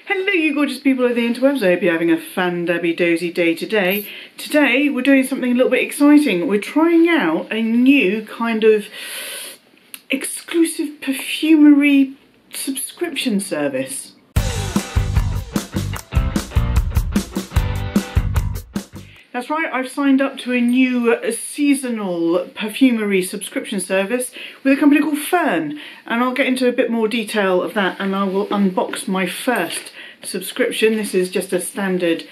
Hello you gorgeous people of the interwebs, I hope you're having a Fandabbydozy day today. Today we're doing something a little bit exciting. We're trying out a new kind of exclusive perfumery subscription service. That's right, I've signed up to a new seasonal perfumery subscription service with a company called Ffern, and I'll get into a bit more detail of that and I will unbox my first subscription. This is just a standard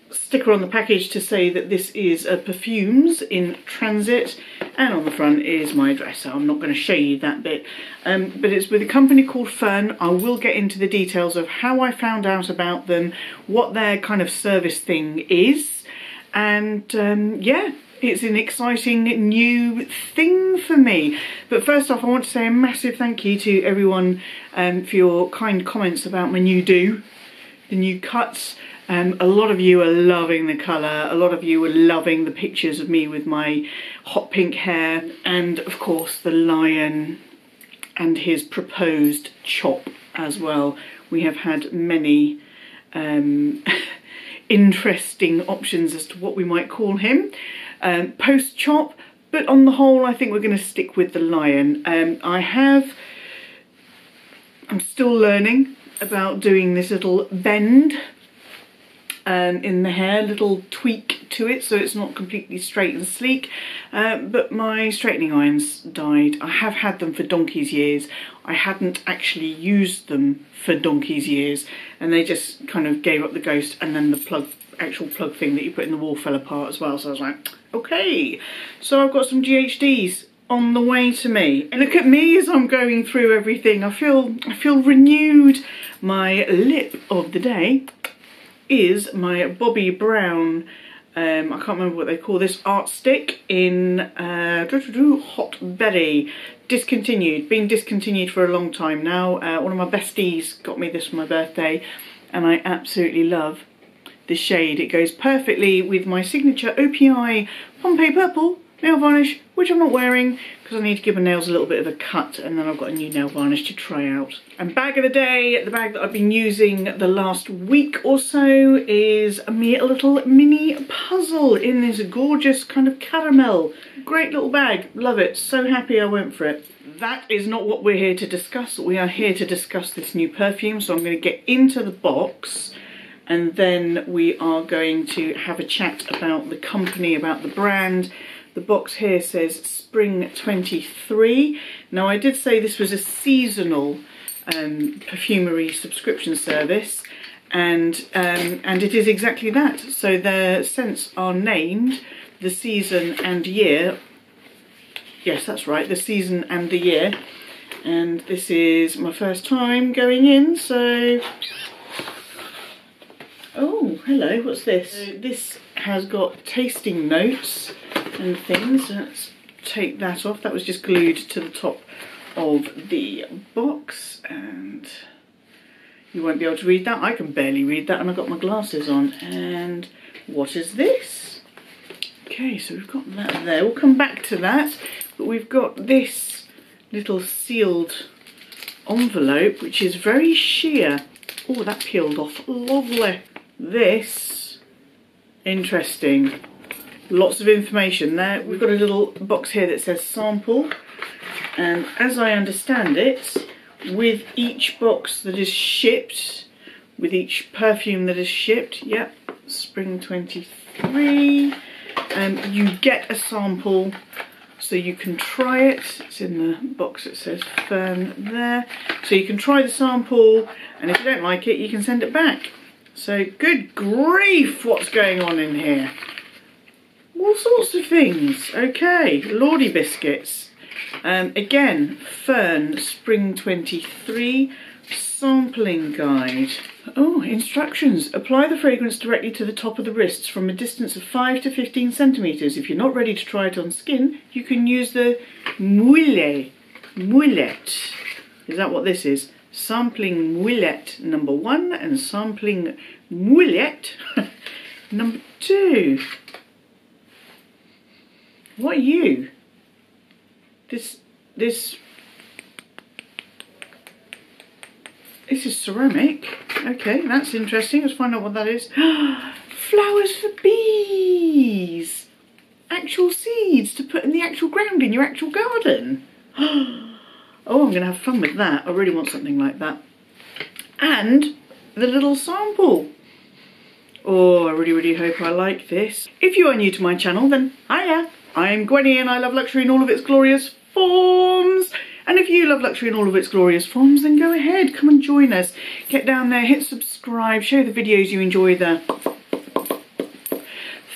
sticker on the package to say that this is a perfumes in transit, and on the front is my address, so I'm not going to show you that bit. But it's with a company called Ffern. I will get into the details of how I found out about them, what their kind of service thing is, and yeah, it's an exciting new thing for me. But first off, I want to say a massive thank you to everyone for your kind comments about my new the new cuts. A lot of you are loving the colour, a lot of you are loving the pictures of me with my hot pink hair, and of course the lion and his proposed chop as well. We have had many interesting options as to what we might call him post chop, but on the whole I think we're going to stick with the lion. I'm still learning about doing this little bend in the hair, little tweak to it so it's not completely straight and sleek, but my straightening irons died. I have had them for donkey's years. I hadn't actually used them for donkey's years, and they just kind of gave up the ghost, and then the actual plug thing that you put in the wall fell apart as well, so I was like, okay. So I've got some GHDs on the way to me, and look at me as I'm going through everything. I feel renewed. My lip of the day is my Bobbi Brown, I can't remember what they call this, art stick in Hot Berry. Discontinued, been discontinued for a long time now. One of my besties got me this for my birthday, and I absolutely love the shade. It goes perfectly with my signature OPI Pompeii Purple nail varnish, which I'm not wearing because I need to give my nails a little bit of a cut, and then I've got a new nail varnish to try out. And bag of the day, the bag that I've been using the last week or so is a little mini puzzle in this gorgeous kind of caramel. Great little bag, love it, so happy I went for it. That is not what we're here to discuss. We are here to discuss this new perfume, so I'm going to get into the box and then we are going to have a chat about the company, about the brand. The box here says Spring 23. Now I did say this was a seasonal perfumery subscription service, and it is exactly that. So the scents are named the season and year. Yes, that's right, the season and the year. And this is my first time going in, so... Oh, hello, what's this? This has got tasting notes and things. Let's take that off. That was just glued to the top of the box, and you won't be able to read that. I can barely read that, and I've got my glasses on. And what is this? Okay, so we've got that there. We'll come back to that, but we've got this little sealed envelope, which is very sheer. Oh, that peeled off. Lovely. This, interesting. Lots of information there. We've got a little box here that says sample, and as I understand it, with each box that is shipped, with each perfume that is shipped, yep, Spring 23, you get a sample so you can try it. It's in the box that says Ffern there, so you can try the sample, and if you don't like it you can send it back. So good grief, what's going on in here? All sorts of things. Okay, Lordy biscuits. Again, Ffern Spring 23 sampling guide. Oh, instructions. Apply the fragrance directly to the top of the wrists from a distance of 5 to 15 centimetres. If you're not ready to try it on skin, you can use the mulet. Is that what this is? Sampling mulet number 1 and sampling mulet number 2. What are you? This This is ceramic. Okay, that's interesting. Let's find out what that is. Flowers for bees. Actual seeds to put in the actual ground in your actual garden. Oh, I'm going to have fun with that. I really want something like that. And the little sample. Oh, I really hope I like this. If you are new to my channel, then hiya. I'm Gwenny and I love luxury in all of its glorious forms. And if you love luxury in all of its glorious forms, then go ahead, come and join us. Get down there, hit subscribe, show the videos you enjoy the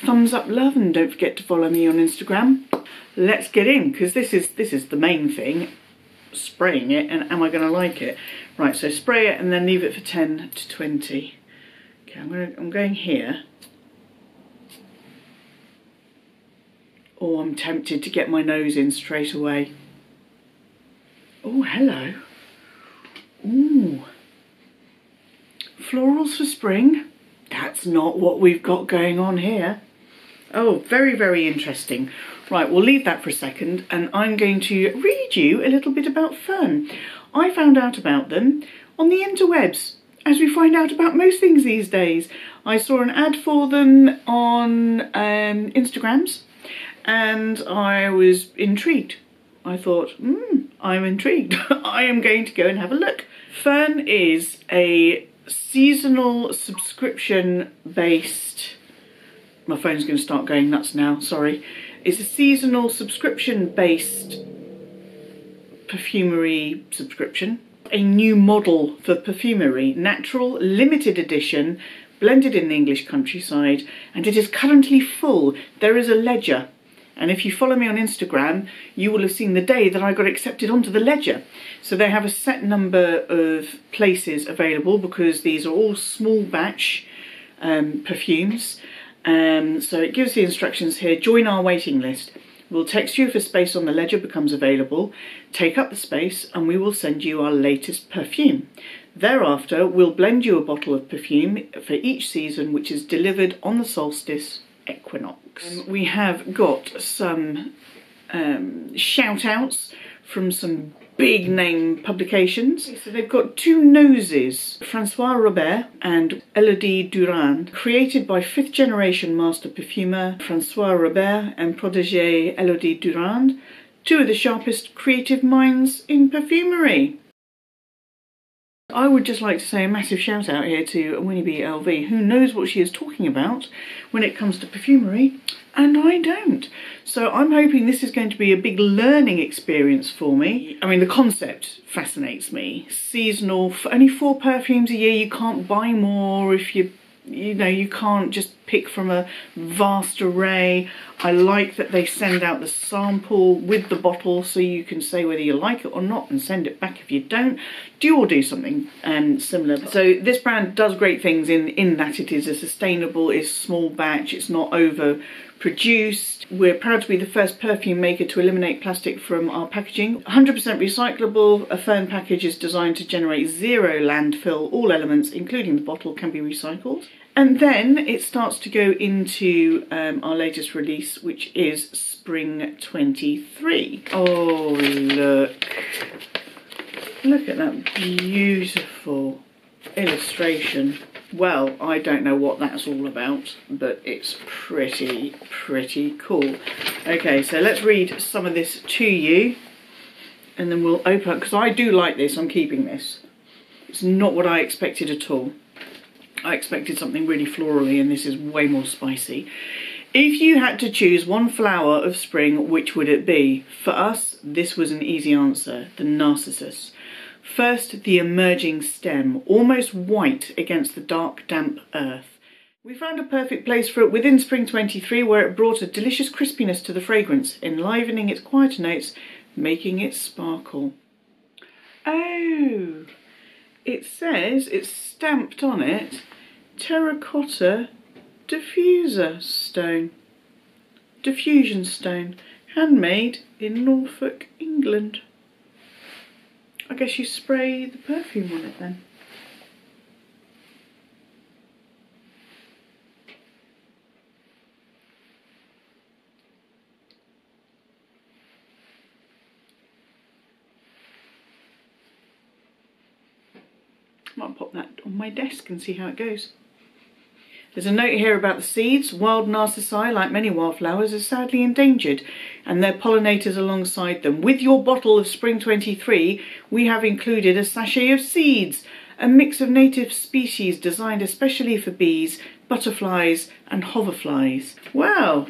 thumbs up love, and don't forget to follow me on Instagram. Let's get in, because this is the main thing. Spraying it, and am I going to like it? Right, so spray it and then leave it for 10 to 20. Okay, I'm going here. Oh, I'm tempted to get my nose in straight away. Oh, hello. Ooh. Florals for spring. That's not what we've got going on here. Oh, very interesting. Right, we'll leave that for a second, and I'm going to read you a little bit about Ffern. I found out about them on the interwebs, as we find out about most things these days. I saw an ad for them on Instagrams, and I was intrigued. I thought, I'm intrigued. I am going to go and have a look. Ffern is a seasonal subscription-based... My phone's going to start going nuts now, sorry. It's a seasonal subscription-based perfumery subscription. A new model for perfumery, natural, limited edition, blended in the English countryside, and it is currently full. There is a ledger, and if you follow me on Instagram, you will have seen the day that I got accepted onto the ledger. So they have a set number of places available, because these are all small batch perfumes. So it gives the instructions here: join our waiting list. We'll text you if a space on the ledger becomes available. Take up the space and we will send you our latest perfume. Thereafter, we'll blend you a bottle of perfume for each season, which is delivered on the solstice equinox. We have got some shout outs from some big name publications. So they've got two noses, Francois Robert and Elodie Durand, created by 5th generation master perfumer Francois Robert and protégé Elodie Durand, two of the sharpest creative minds in perfumery. I would just like to say a massive shout out here to Winnie B LV, who knows what she is talking about when it comes to perfumery, and I don't. So I'm hoping this is going to be a big learning experience for me. I mean, the concept fascinates me. Seasonal, only 4 perfumes a year, you can't buy more if you can't just pick from a vast array. I like that they send out the sample with the bottle, so you can say whether you like it or not and send it back if you don't. Do or do something similar. So this brand does great things in that it is a sustainable, it's small batch, it's not over produced. We're proud to be the first perfume maker to eliminate plastic from our packaging. 100% recyclable. A Ffern package is designed to generate 0 landfill. All elements, including the bottle, can be recycled. And then it starts to go into our latest release, which is Spring 23. Oh, look. Look at that beautiful illustration. Well, I don't know what that's all about, but it's pretty cool. Okay, so let's read some of this to you, and then we'll open up, because I do like this. I'm keeping this. It's not what I expected at all. I expected something really florally, and this is way more spicy. If you had to choose one flower of spring, which would it be? For us, this was an easy answer: the narcissus. First, the emerging stem, almost white against the dark, damp earth. We found a perfect place for it within Spring 23, where it brought a delicious crispiness to the fragrance, enlivening its quieter notes, making it sparkle. Oh, it says, it's stamped on it, terracotta diffusion stone, handmade in Norfolk, England. I guess you spray the perfume on it then. I'll pop that on my desk and see how it goes. There's a note here about the seeds. Wild narcissi, like many wildflowers, are sadly endangered, and their pollinators alongside them. With your bottle of Spring 23, we have included a sachet of seeds, a mix of native species designed especially for bees, butterflies and hoverflies. Wow,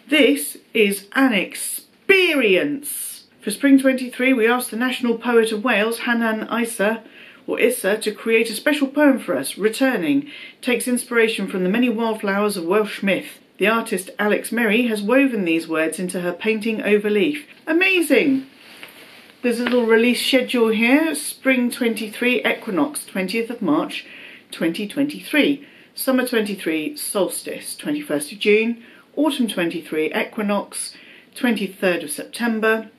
this is an experience. For Spring 23, we asked the National Poet of Wales, Hanan Issa, to create a special poem for us. Returning takes inspiration from the many wildflowers of Welsh myth. The artist Alex Merry has woven these words into her painting Overleaf. Amazing! There's a little release schedule here. Spring 23 Equinox, 20th of March 2023. Summer 23 Solstice, 21st of June. Autumn 23 Equinox, 23rd of September.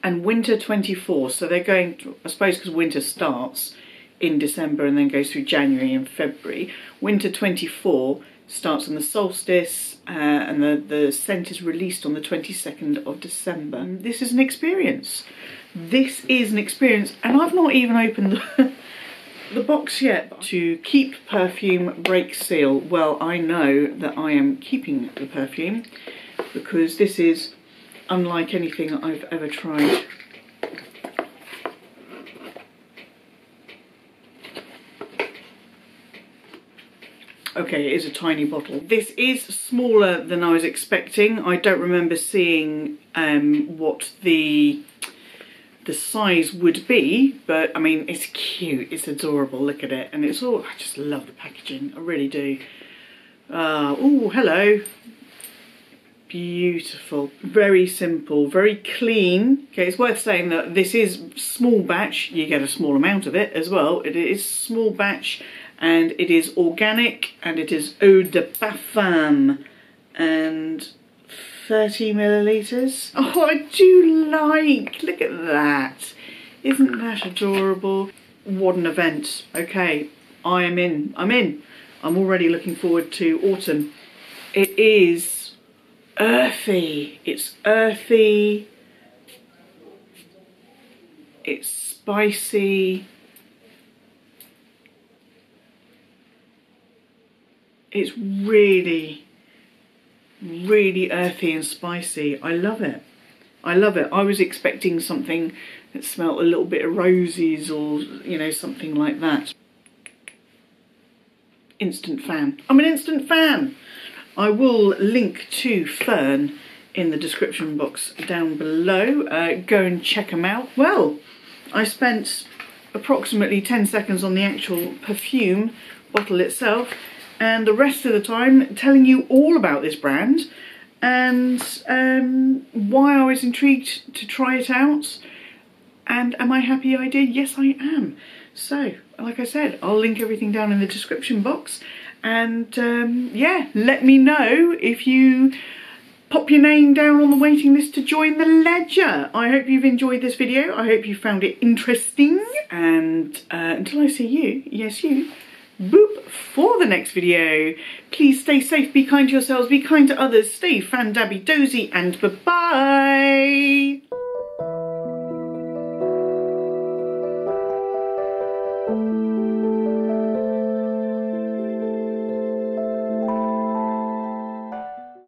And winter 24, so they're going to, I suppose because winter starts in December and then goes through January and February. Winter 24 starts on the solstice and the scent is released on the 22nd of December. This is an experience. This is an experience, and I've not even opened the box yet. To keep perfume, break seal. Well, I know that I am keeping the perfume because this is unlike anything I've ever tried. Okay, it is a tiny bottle. This is smaller than I was expecting. I don't remember seeing what the size would be, but I mean, it's cute, it's adorable, look at it. And it's all, I just love the packaging, I really do. Oh, hello. Beautiful, very simple, very clean. Okay, it's worth saying that this is small batch. You get a small amount of it as well. It is small batch and it is organic and it is eau de parfum and 30 millilitres. Oh, I do like, look at that. Isn't that adorable? What an event. Okay, I am in, I'm already looking forward to autumn. It is earthy, it's spicy, it's really earthy and spicy. I love it. I love it. I was expecting something that smelled a little bit of roses or, you know, something like that. Instant fan. I'm an instant fan. I will link to Ffern in the description box down below. Go and check them out. Well, I spent approximately 10 seconds on the actual perfume bottle itself, and the rest of the time telling you all about this brand and why I was intrigued to try it out. And am I happy I did? Yes, I am. So, like I said, I'll link everything down in the description box. And yeah, let me know if you pop your name down on the waiting list to join the ledger. I hope you've enjoyed this video. I hope you found it interesting. And until I see you, yes you, boop, for the next video, please stay safe, be kind to yourselves, be kind to others, stay Fandabbydozy, and bye-bye.